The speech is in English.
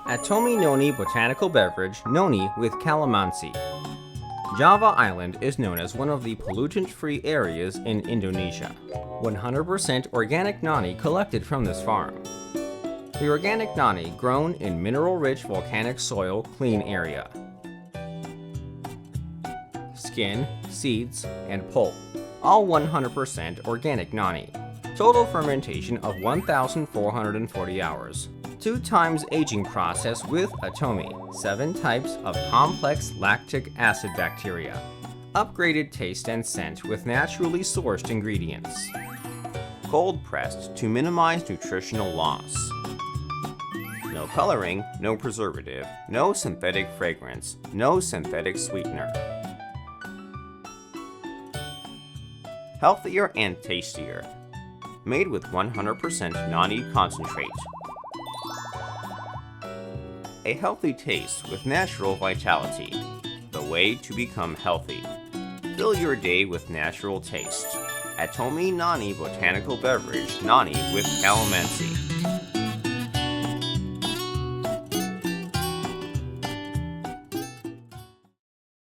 Atomy Noni botanical beverage Noni with calamansi. Java Island is known as one of the pollutant-free areas in Indonesia. 100% organic noni collected from this farm. The organic noni grown in mineral-rich volcanic soil clean area. Skin, seeds, and pulp, all 100% organic noni. Total fermentation of 1,440 hours. 2 times aging process with Atomy, 7 types of complex lactic acid bacteria. Upgraded taste and scent with naturally sourced ingredients. Cold pressed to minimize nutritional loss. No coloring, no preservative, no synthetic fragrance, no synthetic sweetener. Healthier and tastier. Made with 100% noni concentrate. A healthy taste with natural vitality. The way to become healthy. Fill your day with natural taste. Atomy Noni botanical beverage Noni with calamansi.